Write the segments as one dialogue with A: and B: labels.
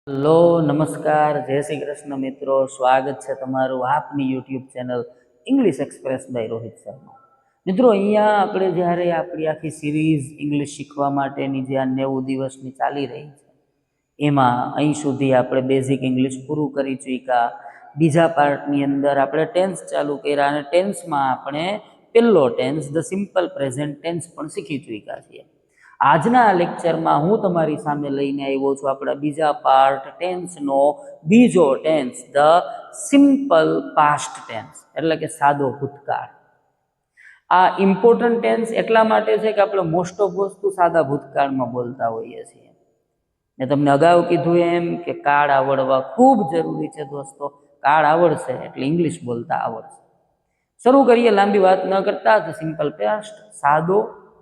A: Hello નમસ્કાર જય શ્રી કૃષ્ણ મિત્રો, સ્વાગત છે તમારું આપની YouTube channel English Express by Rohit Sharma. મિત્રો, અહીંયા આપણે જ્યારે આપણી આખી સિરીઝ ઇંગ્લિશ શીખવા માટેની જે આ 90 દિવસની ચાલી રહી છે એમાં અહીં સુધી આપણે બેઝિક ઇંગ્લિશ પૂરું કરી ચૂક્યા. બીજા પાર્ટની અંદર આપણે ટેન્સ ચાલુ કર્યા અને ટેન્સમાં આપણે પહેલો tense the simple present tense પણ શીખી ચૂક્યા છીએ. આજના લેક્ચરમાં હું તમારી સામે લઈને આવ્યો છું આપણા બીજા પાર્ટ ટેન્સનો બીજો tense the simple past tense, એટલે કે સાદો ભૂતકાળ. આ ઇમ્પોર્ટન્ટ ટેન્સ એટલા માટે છે કે આપણે મોસ્ટ ઓફ વસ્તુ સાદા ભૂતકાળમાં બોલતા હોઈએ છીએ. મેં તમને અગાઉ કીધું એમ કે કાળ આવડવા ખૂબ જરૂરી છે દોસ્તો. કાળ આવડશે એટલે ઇંગ્લિશ બોલતા આવડશે. શરૂ કરીએ લાંબી વાત ન કરતા ધ સિમ્પલ પાસ્ટ, સાદો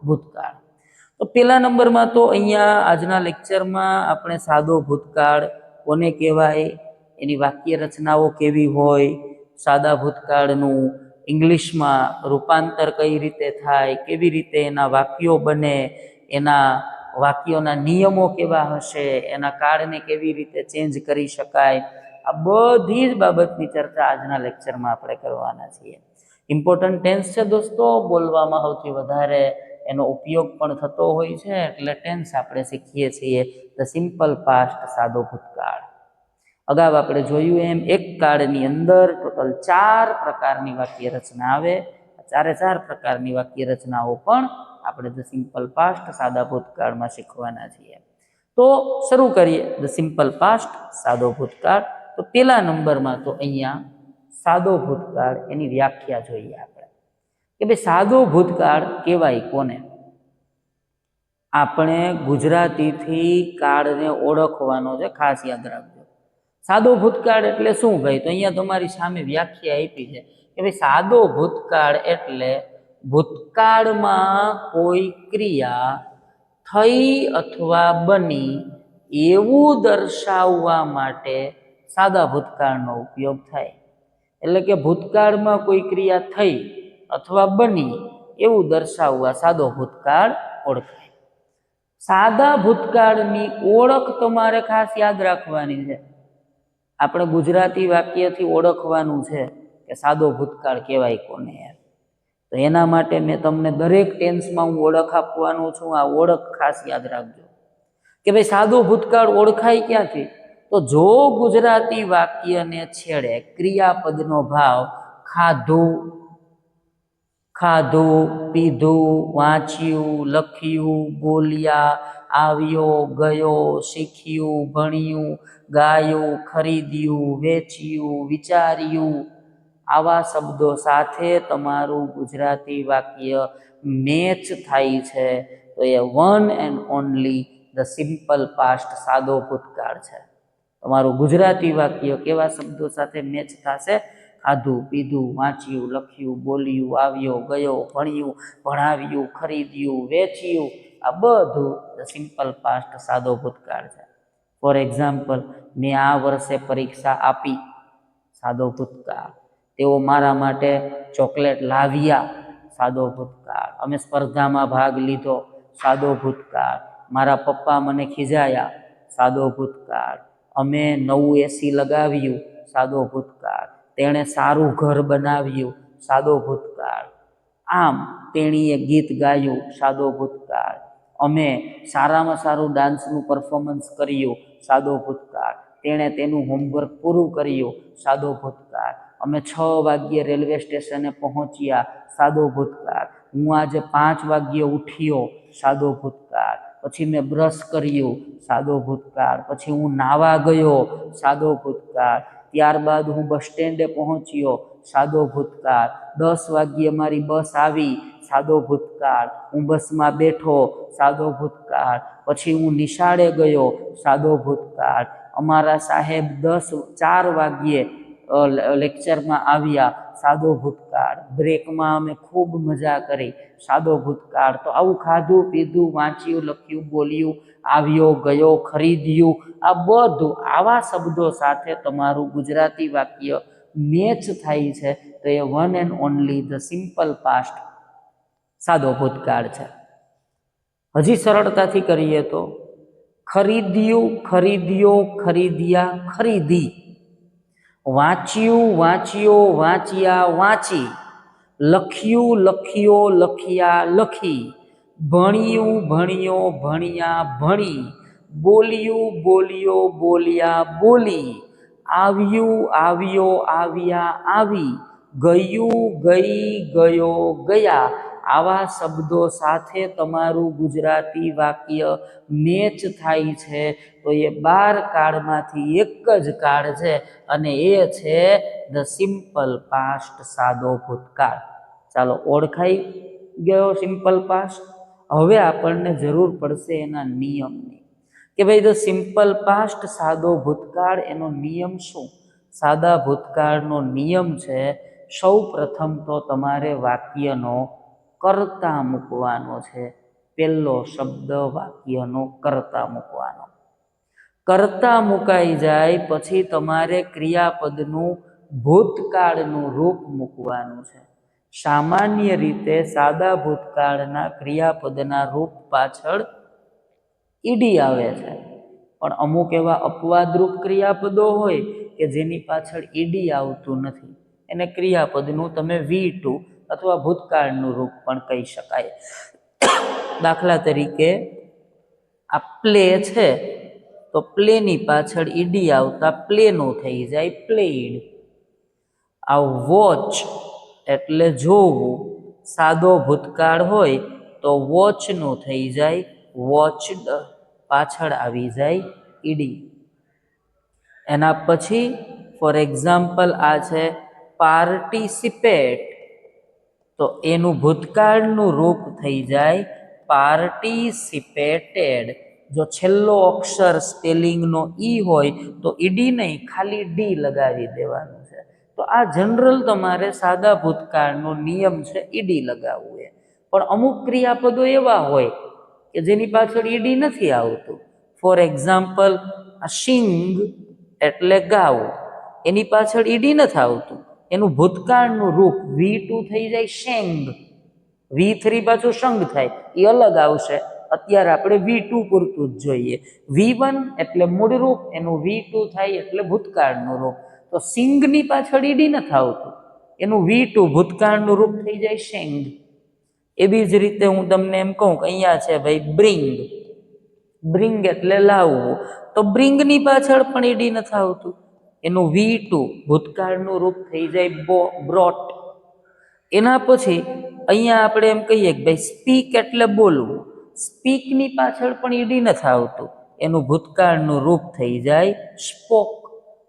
A: ભૂતકાળ. તો પહેલા નંબરમાં તો અહીંયા આજના લેક્ચરમાં આપણે સાદો ભૂતકાળ કોને કહેવાય, એની વાક્ય રચનાઓ કેવી હોય, સાદા ભૂતકાળનું ઇંગ્લિશમાં રૂપાંતર કઈ રીતે થાય, કેવી રીતે એના વાક્યો બને, એના વાક્યોના નિયમો કેવા હશે, એના કાળને કેવી રીતે ચેન્જ કરી શકાય, આ બધી જ બાબતની ચર્ચા આજના લેક્ચરમાં આપણે કરવાના છીએ. ઇમ્પોર્ટન્ટ ટેન્સ છે દોસ્તો, બોલવામાં સૌથી વધારે એનો ઉપયોગ પણ થતો હોય છે, એટલે ટેન્સ આપણે શીખીએ છીએ. ધ સિમ્પલ પાસ્ટ, સાદો ભૂતકાળ. અગાઉ આપણે જોયું એમ એક કાળની અંદર ટોટલ 4 પ્રકારની વાક્ય રચના આવે. 4 પ્રકારની વાક્ય રચનાઓ પણ આપણે ધ સિમ્પલ પાસ્ટ, સાદા ભૂતકાળમાં શીખવાના છીએ. તો શરૂ કરીએ ધ સિમ્પલ પાસ્ટ, સાદો ભૂતકાળ. તો પહેલા નંબરમાં તો અહીંયા સાદો ભૂતકાળ એની વ્યાખ્યા જોઈએ આપણે કે ભાઈ સાદો ભૂતકાળ કહેવાય કોને. આપણે ગુજરાતીથી કાળને ઓળખવાનો છે, ખાસ યાદ રાખજો. સાદો ભૂતકાળ એટલે શું ભાઈ? તો અહીંયા તમારી સામે વ્યાખ્યા આપી છે કે ભાઈ સાદો ભૂતકાળ એટલે ભૂતકાળમાં કોઈ ક્રિયા થઈ અથવા બની એવું દર્શાવવા માટે સાદા ભૂતકાળનો ઉપયોગ થાય. એટલે કે ભૂતકાળમાં કોઈ ક્રિયા થઈ અથવા બની એવું દર્શાવવા સાદો ભૂતકાળ ઓળખાય. સાદા ભૂતકાળની ઓળખ તમારે ખાસ યાદ રાખવાની છે. આપણે ગુજરાતી વાક્યથી ઓળખવાનું છે કે સાદો ભૂતકાળ કહેવાય કોને. તો એના માટે મેં તમને દરેક ટેન્સમાં હું ઓળખ આપવાનું છું. આ ઓળખ ખાસ યાદ રાખજો કે ભાઈ સાદો ભૂતકાળ ઓળખાય ક્યાંથી? તો જો ગુજરાતી વાક્યને છેડે ક્રિયાપદનો ભાવ ખાધું, ખાધું, પીધું, વાંચ્યું, લખ્યું, બોલ્યા, આવ્યો, ગયો, શીખ્યું, ભણ્યું, ગાયું, ખરીદ્યું, વેચ્યું, વિચાર્યું, આવા શબ્દો સાથે તમારું ગુજરાતી વાક્ય મેચ થાય છે તો એ one and only the simple past, સાદો ભૂતકાળ છે. તમારું ગુજરાતી વાક્ય કેવા શબ્દો સાથે મેચ થશે? ખાધું, પીધું, વાંચ્યું, લખ્યું, બોલ્યું, આવ્યો, ગયો, ભણ્યું, ભણાવ્યું, ખરીદ્યું, વેચ્યું, આ બધું ધ સિમ્પલ પાસ્ટ, સાદો ભૂતકાળ છે. ફોર એક્ઝામ્પલ, મેં આ વર્ષે પરીક્ષા આપી, સાદો ભૂતકાળ. તેઓ મારા માટે ચોકલેટ લાવ્યા, સાદો ભૂતકાળ. અમે સ્પર્ધામાં ભાગ લીધો, સાદો ભૂતકાળ. મારા પપ્પા મને ખીજાયા, સાદો ભૂતકાળ. અમે નવું એસી લગાવ્યું, સાદો ભૂતકાળ. તેણે સારું ઘર બનાવ્યું, સાદો ભૂતકાળ. આમ તેણીએ ગીત ગાયું, સાદો ભૂતકાળ. અમે સારામાં સારું ડાન્સનું પરફોર્મન્સ કર્યું, સાદો ભૂતકાળ. તેણે તેનું હોમવર્ક પૂરું કર્યું, સાદો ભૂતકાળ. અમે 6 વાગ્યે રેલવે સ્ટેશને પહોંચ્યા, સાદો ભૂતકાળ. હું આજે 5 વાગ્યે ઉઠ્યો, સાદો ભૂતકાળ. પછી મેં બ્રશ કર્યું, સાદો ભૂતકાળ. પછી હું નાવા ગયો, સાદો ભૂતકાળ. ત્યારબાદ હું બસ સ્ટેન્ડે પહોંચ્યો, સાદો ભૂતકાળ. 10 વાગ્યે મારી બસ આવી, સાદો ભૂતકાળ. હું બસમાં બેઠો, સાદો ભૂતકાળ. પછી હું નિશાળે ગયો, સાદો ભૂતકાળ. અમારા સાહેબ 4 વાગ્યે લેક્ચરમાં આવ્યા, સાદો ભૂતકાળ. બ્રેકમાં અમે ખૂબ મજા કરી, સાદો ભૂતકાળ. તો આવું ખાધું, પીધું, વાંચ્યું, લખ્યું, બોલ્યું, આવ્યો, ગયો, ખરીદ્યું, આ બધું આવા શબ્દો સાથે તમારું ગુજરાતી વાક્ય મેચ થાય છે તો એ one and only the simple past, સાદો ભૂતકાળ છે. હજી સરળતાથી કરીએ તો ખરીદ્યું, ખરીદ્યો, ખરીદ્યા, ખરીદી. વાંચ્યું, વાંચ્યો, વાંચ્યા, વાંચી. લખ્યું, લખ્યો, લખ્યા, લખી. ભણ્યું, ભણ્યો, ભણ્યા, ભણી. બોલ્યું, બોલ્યો, બોલ્યા, બોલી. આવ્યું, આવ્યો, આવ્યા, આવી. ગયું, ગઈ, ગયો, ગયા. આવા શબ્દો સાથે તમારું ગુજરાતી વાક્ય મેચ થાય છે તો એ 12 કાર્ડમાંથી એક જ કાર્ડ છે અને એ છે ધ સિમ્પલ પાસ્ટ, સાદો ભૂતકાળ. ચાલો, ઓળખાઈ ગયો સિમ્પલ પાસ્ટ. હવે આપણને જરૂર પડશે એના નિયમની કે ભાઈ ધ સિમ્પલ પાસ્ટ, સાદો ભૂતકાળ, એનો નિયમ શું? સાદા ભૂતકાળનો નિયમ છે, સૌ પ્રથમ તો તમારે વાક્યનો કર્તા મૂકવાનો છે. પહેલો શબ્દ વાક્યનો કર્તા મૂકવાનો. કર્તા મુકાઈ જાય પછી તમારે ક્રિયાપદનું ભૂતકાળનું રૂપ મૂકવાનું છે. સામાન્ય રીતે સાદા ભૂતકાળના ક્રિયાપદના રૂપ પાછળ ઈડી આવે છે, પણ અમુક એવા અપવાદરૂપ ક્રિયાપદો હોય કે જેની પાછળ ઈડી આવતું નથી, એને ક્રિયાપદનું તમે V2 અથવા ભૂતકાળનું રૂપ પણ કહી શકાય. દાખલા તરીકે આ પ્લે છે તો પ્લેની પાછળ ઈડી આવતા પ્લેનું થઈ જાય પ્લેડ. આ વોચ એટલે જોવું, સાદો ભૂતકાળ હોય તો વોચનું થઈ જાય વોચડ, પાછળ આવી જાય ઈડી. એના પછી ફોર એક્ઝામ્પલ આ છે પાર્ટિસિપેટ, તો એનું ભૂતકાળનું રૂપ થઈ જાય પાર્ટિસિપેટેડ. જો છેલ્લો અક્ષર સ્પેલિંગનો ઈ હોય તો ઈડી નહીં, ખાલી ડી લગાવી દેવાનું છે. તો આ જનરલ તમારે સાદા ભૂતકાળનો નિયમ છે, ઈડી લગાવવું એ. પણ અમુક ક્રિયાપદો એવા હોય કે જેની પાછળ ઈડી નથી આવતું. ફોર એક્ઝામ્પલ સિંગ એટલે ગાવું, એની પાછળ ઈડી નથી આવતું, એનું ભૂતકાળનું રૂપ V2 થઈ જાય શેંગ. V3 પાછું શંગ થાય, એ અલગ આવશે. અત્યારે આપણે V2 પૂરતું જ જોઈએ. V1 એટલે મૂળ રૂપ, એનું V2 થાય એટલે ભૂતકાળનું રૂપ. તો સિંગની પાછળ ઈડી નથી આવતું, એનું V2 ભૂતકાળનું રૂપ થઈ જાય શેંગ. એવી જ રીતે હું તમને એમ કહું કે અહીંયા છે ભાઈ બ્રિંગ, બ્રિંગ એટલે લાવવું, તો બ્રિંગની પાછળ પણ ઈડી નથી આવતું, એનું V2 ભૂતકાળનું રૂપ થઈ જાય બ્રોટ. એના પછી અહીંયા આપણે એમ કહીએ કે ભાઈ સ્પીક એટલે બોલવું, સ્પીકની પાછળ પણ ઈડી નથી આવતું, એનું ભૂતકાળનું રૂપ થઈ જાય સ્પોક.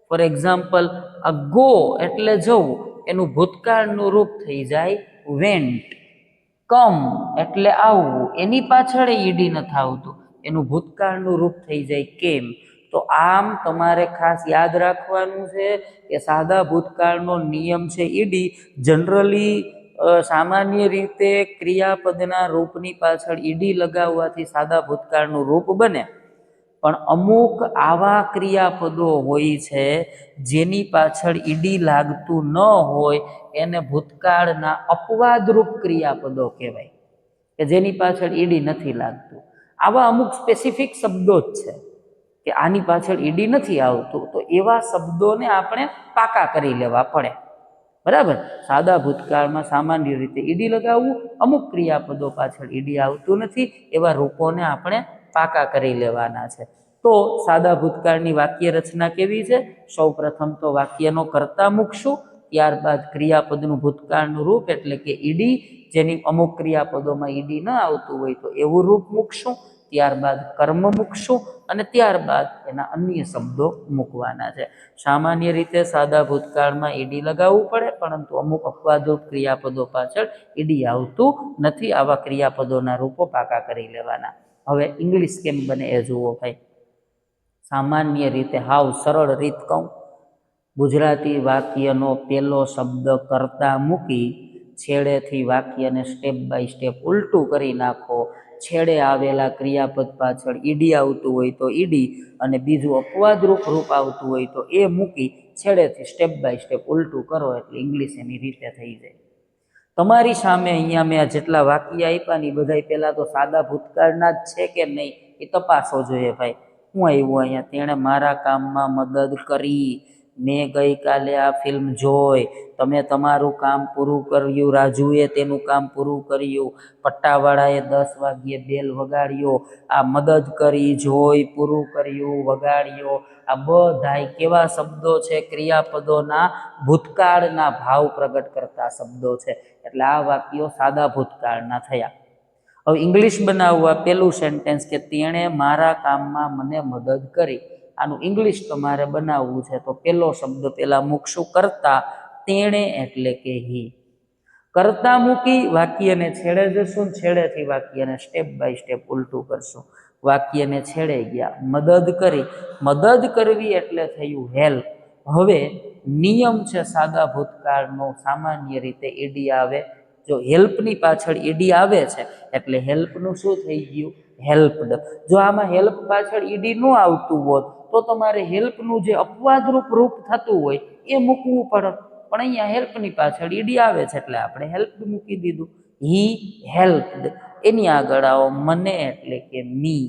A: ફોર એક્ઝામ્પલ આ ગો એટલે જવું, એનું ભૂતકાળનું રૂપ થઈ જાય વેન્ટ. કમ એટલે આવવું, એની પાછળ ઈડી નથી આવતું, એનું ભૂતકાળનું રૂપ થઈ જાય કેમ. તો આમ તમારે ખાસ યાદ રાખવાનું છે કે સાદા ભૂતકાળનો નિયમ છે ઈડી. જનરલી સામાન્ય રીતે ક્રિયાપદના રૂપની પાછળ ઈડી લગાવવાથી સાદા ભૂતકાળનું રૂપ બને, પણ અમુક આવા ક્રિયાપદો હોય છે જેની પાછળ ઈડી લાગતું ન હોય, એને ભૂતકાળના અપવાદરૂપ ક્રિયાપદો કહેવાય, કે જેની પાછળ ઈડી નથી લાગતું. આવા અમુક સ્પેસિફિક શબ્દો જ છે કે આની પાછળ ઈડી નથી આવતું, તો એવા શબ્દોને આપણે પાકા કરી લેવા પડે. બરાબર. સાદા ભૂતકાળમાં સામાન્ય રીતે ઈડી લગાવવું, અમુક ક્રિયાપદો પાછળ ઈડી આવતું નથી, એવા રૂપોને આપણે પાકા કરી લેવાના છે. તો સાદા ભૂતકાળની વાક્ય રચના કેવી છે? સૌ પ્રથમ તો વાક્યનો કર્તા મૂકશું, ત્યારબાદ ક્રિયાપદનું ભૂતકાળનું રૂપ એટલે કે ઈડી, જેની અમુક ક્રિયાપદોમાં ઈડી ન આવતું હોય તો એવું રૂપ મૂકશું, ત્યારબાદ કર્મ મૂકશું અને ત્યારબાદ એના અન્ય શબ્દો મૂકવાના છે. સામાન્ય રીતે સાદા ભૂતકાળમાં ઈડી લગાવવું પડે, પરંતુ અમુક અપવાદરૂપ ક્રિયાપદો પાછળ ઈડી આવતું નથી. આવા ક્રિયાપદોના રૂપો પાકા કરી લેવાના. હવે ઇંગ્લિશ કેમ બને એ જુઓ ભાઈ. સામાન્ય રીતે હાવ સરળ રીત કહું, ગુજરાતી વાક્યનો પહેલો શબ્દ કર્તા મૂકી છેડેથી વાક્યને સ્ટેપ બાય સ્ટેપ ઉલટું કરી નાખો. છેડે આવેલા ક્રિયાપદ પાછળ ઈડી આવતું હોય તો ઈડી, અને બીજું અપવાદરૂપ રૂપ આવતું હોય તો એ મૂકી છેડેથી સ્ટેપ બાય સ્ટેપ ઉલટું કરો એટલે ઇંગ્લિશ એની રીતે થઈ જાય. તમારી સામે અહીંયા મેં જેટલા વાક્ય આપ્યા ને બધા પહેલાં તો સાદા ભૂતકાળના જ છે કે નહીં એ તપાસો જોઈએ ભાઈ. શું આવ્યું અહીંયા? તેણે મારા કામમાં મદદ કરી. મેં ગઈકાલે આ ફિલ્મ જોઈ. તમે તમારું કામ પૂરું કર્યું. રાજુએ તેનું કામ પૂરું કર્યું. પટ્ટાવાળાએ 10 વાગ્યે બેલ વગાડ્યો. આ મદદ કરી, જોઈ, પૂરું કર્યું, વગાડ્યો, આ બધાય કેવા શબ્દો છે? ક્રિયાપદોના ભૂતકાળના ભાવ પ્રગટ કરતા શબ્દો છે. એટલે આ વાક્યો સાદા ભૂતકાળના થયા. હવે ઇંગ્લિશ બનાવવા પેલું સેન્ટેન્સ કે તેણે મારા કામમાં મને મદદ કરી. આનું ઇંગ્લિશ તમારે બનાવવું છે તો પેલો શબ્દ પેલા મૂકશું કરતા. તેણે એટલે કે હી. કરતા મૂકી વાક્યને છેડે જશું, છેડેથી વાક્યને સ્ટેપ બાય સ્ટેપ ઉલટું કરશું. વાક્યને છેડે ગયા. મદદ કરી. મદદ કરવી એટલે થયું હેલ્પ. હવે નિયમ છે સાદા ભૂતકાળનો, સામાન્ય રીતે ઈડી આવે. જો હેલ્પની પાછળ ઈડી આવે છે એટલે હેલ્પનું શું થઈ ગયું? હેલ્પડ. જો આમાં હેલ્પ પાછળ ઈડી ન આવતું હોત તો તમારે હેલ્પનું જે અપવાદરૂપ રૂપ થતું હોય એ મૂકવું પડે. પણ અહીંયા હેલ્પની પાછળ ઈડી આવે છે એટલે આપણે હેલ્પડ મૂકી દીધું. હી હેલ્પડ. એની આગળ આવો મને એટલે કે મી.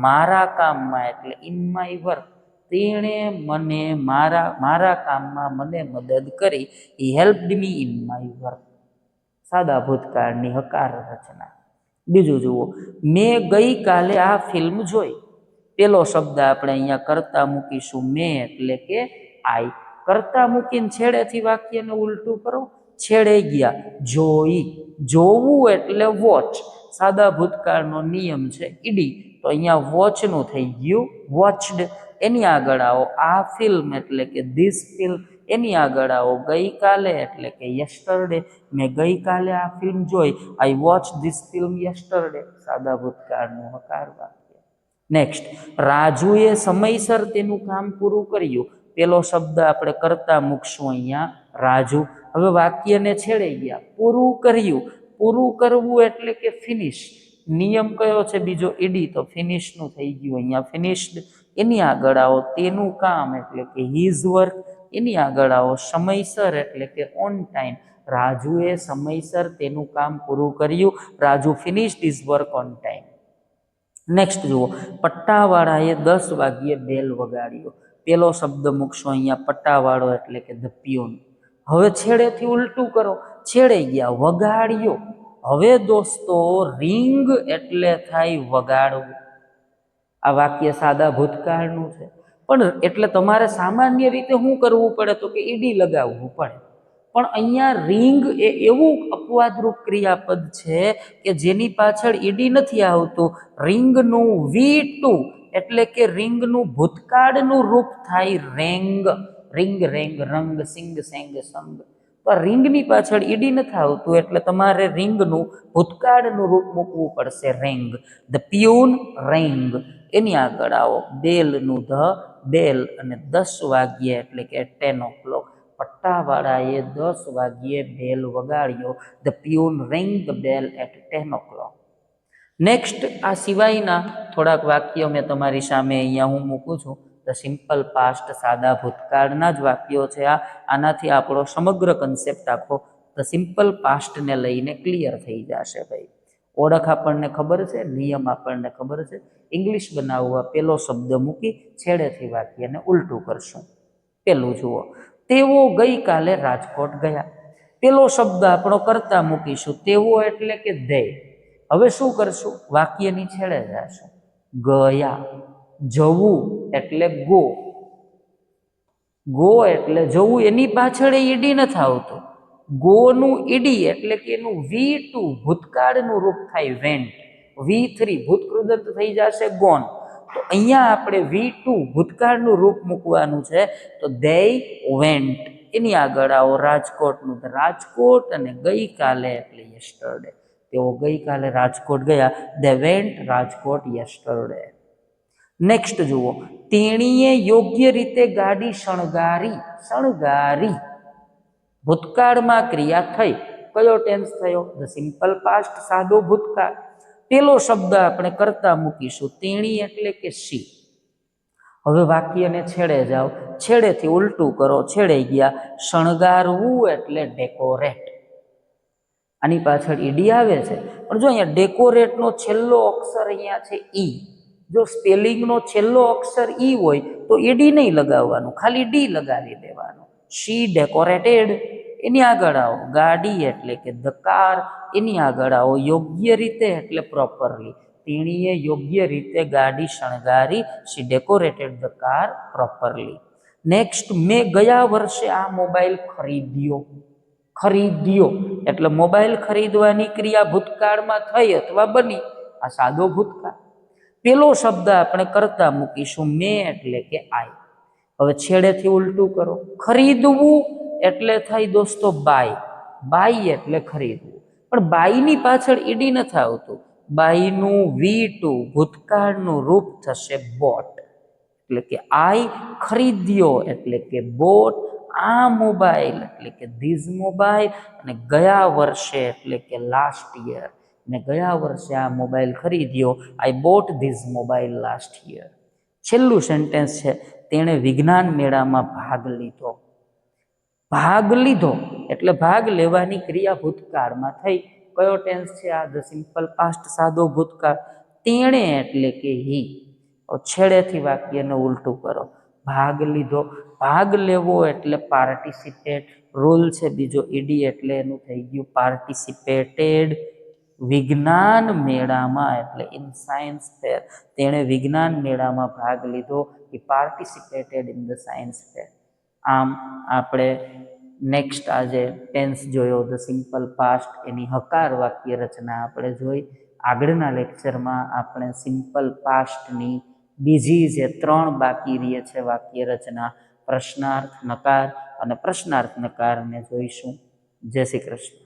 A: મારા કામમાં એટલે ઇન માય વર્ક. તેણે મને મારા કામમાં મને મદદ કરી. He helped me in my work. સાદા ભૂતકાળની હકાર રચના. બીજું જુઓ, મેં ગઈકાલે આ ફિલ્મ જોઈ. પેલો શબ્દ આપણે અહીંયા કરતા મૂકીશું મેં એટલે કે આઈ. કરતા મૂકીને છેડેથી વાક્યને ઉલટું કરો. છેડે ગયા. જોઈ. જોવું એટલે વોચ. સાદા ભૂતકાળનો નિયમ છે ઈડી. તો અહીંયા વોચનું થઈ ગયું વોચડ. એની આગળ આવો આ ફિલ્મ એટલે કે ધીસ ફિલ્મ. એની આગળ આવો ગઈકાલે એટલે કે યસ્ટરડે. મેં ગઈકાલે આ ફિલ્મ જોઈ. આઈ વોચ ધીસ ફિલ્મ યસ્ટરડે. સાદા ભૂતકાળનું હકાર વાક્ય. નેક્સ્ટ, રાજુએ સમયસર તેનું કામ પૂરું કર્યું. પેલો શબ્દ આપણે કરતા મૂકશું અહીંયા રાજુ. હવે વાક્યને છેડે ગયા. પૂરું કર્યું. પૂરું કરવું એટલે કે ફિનિશ. નિયમ કયો છે બીજો? ઈડી. તો ફિનિશનું થઈ ગયું અહીંયા ફિનિશ્ડ. એની આગળ આવો તેનું કામ એટલે કે હિઝ વર્ક. એની આગળ આવો સમયસર એટલે કે ઓન ટાઈમ. રાજુએ સમયસર તેનું કામ પૂરું કર્યું. Raju finished his work on time. Next જુઓ, પટ્ટાવાળાએ 10 વાગ્યે બેલ વગાડ્યો. પેલો શબ્દ મૂકશો અહીંયા પટ્ટાવાળો એટલે કે ધ પ્યુન. હવે છેડેથી ઉલટું કરો. છેડે ગયા. વગાડ્યો. હવે દોસ્તો રિંગ એટલે થાય વગાડવું. આ વાક્ય સાદા ભૂતકાળનું છે. પણ એટલે તમારે સામાન્ય રીતે શું કરવું પડે? તો કે ઈડી લગાવવું પડે. પણ અહીંયા રિંગ એ એવું અપવાદરૂપ ક્રિયાપદ છે કે જેની પાછળ ઈડી નથી આવતું. રિંગનું V2 એટલે કે રિંગનું ભૂતકાળનું રૂપ થાય રેંગ. રિંગ, રેંગ, રંગ, સિંગ, સેંગ, સંગ. તો રિંગની પાછળ ઈડી નથી આવતું એટલે તમારે રિંગનું ભૂતકાળનું રૂપ મૂકવું પડશે રેંગ. The peon રેંગ. એની આગળ આવો બેલનું ધ બેલ અને 10 વાગ્યે એટલે કે 10 o'clock. પટ્ટાવાળાએ 10 વાગ્યે બેલ વગાડ્યો. The peon rang the bell at 10 o'clock. Next, આ સિવાયના થોડાક વાક્યો મેં તમારી સામે અહીંયા હું મૂકું છું. The simple past. સાદા ભૂતકાળના જ વાક્યો છે આ. આનાથી આપણો સમગ્ર કન્સેપ્ટ આખો ધ સિમ્પલ પાસ્ટને લઈને ક્લિયર થઈ જશે ભાઈ. ઓળખ આપણને ખબર છે, નિયમ આપણને ખબર છે. ઇંગ્લિશ બનાવવા પેલો શબ્દ મૂકી છેડેથી વાક્યને ઉલટું કરશું. પેલું જુઓ, તેઓ ગઈકાલે રાજકોટ ગયા. પેલો શબ્દ આપણો કરતા મૂકીશું તેઓ એટલે કે ધે. હવે શું કરશું? વાક્યની છેડે જશું. ગયા. જવું એટલે ગો. ગો એટલે જવું. એની પાછળ ઈડી નથી આવતું. ગોનું ઈડી એટલે કે એનું V2 ભૂતકાળનું રૂપ થાય વેન્ટ. V3 ભૂતકૃદંત થઈ જશે ગોન. તો અહીંયા આપણે V2 ભૂતકાળનું રૂપ મૂકવાનું છે. તો they went. એની આગળ આવો રાજકોટનું રાજકોટ અને ગઈકાલે એટલે યસ્ટરડે. તેઓ ગઈકાલે રાજકોટ ગયા. they went Rajkot yesterday. Next જુઓ, તેણીએ યોગ્ય રીતે ગાડી શણગારી. શણગારી. ભૂતકાળમાં ક્રિયા થઈ. કયો ટેન્સ થયો? The simple past. સાદો ભૂતકાળ. પેલો શબ્દ આપણે કરતા મૂકીશું તેણી એટલે કે સી. હવે વાક્યને છેડે જાઓ. છેડેથી ઉલટું કરો. છેડે ગયા. શણગારવું એટલે ડેકોરેટ. આની પાછળ ઈડી આવે છે પણ જો અહીંયા ડેકોરેટનો છેલ્લો અક્ષર અહીંયા છે ઈ. જો સ્પેલિંગનો છેલ્લો અક્ષર ઈ હોય તો ઈડી નહીં લગાવવાનું, ખાલી ડી લગાવી દેવાનું. શી ડેકોરેટેડ એની આગળ આવો, ગાડી એટલે કે ધ કાર એની આગળ આવો, યોગ્ય રીતે એટલે પ્રોપરલી, તેણીએ યોગ્ય રીતે ગાડી શણગારી, she decorated the car properly. Next, મેં ગયા વર્ષે આ મોબાઈલ ખરીદ્યો. ખરીદ્યો એટલે મોબાઈલ ખરીદવાની ક્રિયા ભૂતકાળમાં થઈ અથવા બની, આ સાદો ભૂતકાળ. પેલો શબ્દ આપણે કરતા મૂકીશું મેં એટલે કે આઈ. હવે છેડેથી ઉલટું કરો, ખરીદવું એટલે થાય દોસ્તો બાય, બાય એટલે ખરીદવું, પણ બાયની પાછળ ઈડી નથી આવતું. બાયનું V2 ભૂતકાળનું રૂપ થશે બોટ, એટલે કે આઈ ખરીદ્યો એટલે કે બોટ આ મોબાઈલ એટલે કે ધીઝ મોબાઈલ, અને ગયા વર્ષે એટલે કે લાસ્ટ યર, મેં ગયા વર્ષે આ મોબાઈલ ખરીદ્યો, I bought this mobile last year. છેલ્લું સેન્ટેન્સ છે, તેણે વિજ્ઞાન મેળામાં ભાગ લીધો. ભાગ લીધો એટલે ભાગ લેવાની ક્રિયા ભૂતકાળમાં થઈ. કયો ટેન્સ છે આ? ધ સિમ્પલ પાસ્ટ, સાદો ભૂતકાળ. તેણે એટલે કે હી. છેડેથી વાક્યને ઉલટું કરો, ભાગ લીધો, ભાગ લેવો એટલે પાર્ટિસિપેટ, રૂલ છે બીજો ઈડી એટલે એનું થઈ ગયું પાર્ટિસિપેટેડ. વિજ્ઞાન મેળામાં એટલે ઇન સાયન્સ ફેર, તેણે વિજ્ઞાન મેળામાં ભાગ લીધો, he participated in the science fair. આમ આપણે નેક્સ્ટ આજે ટેન્સ જોયો ધ સિમ્પલ પાસ્ટ, એની હકાર વાક્ય રચના આપણે જોઈ. આગળના લેક્ચરમાં આપણે સિમ્પલ પાસ્ટની બીજી જે 3 બાકી રહે છે વાક્ય રચના, પ્રશ્નાર્થ નકાર અને પ્રશ્નાર્થ નકારને જોઈશું. જય શ્રી કૃષ્ણ.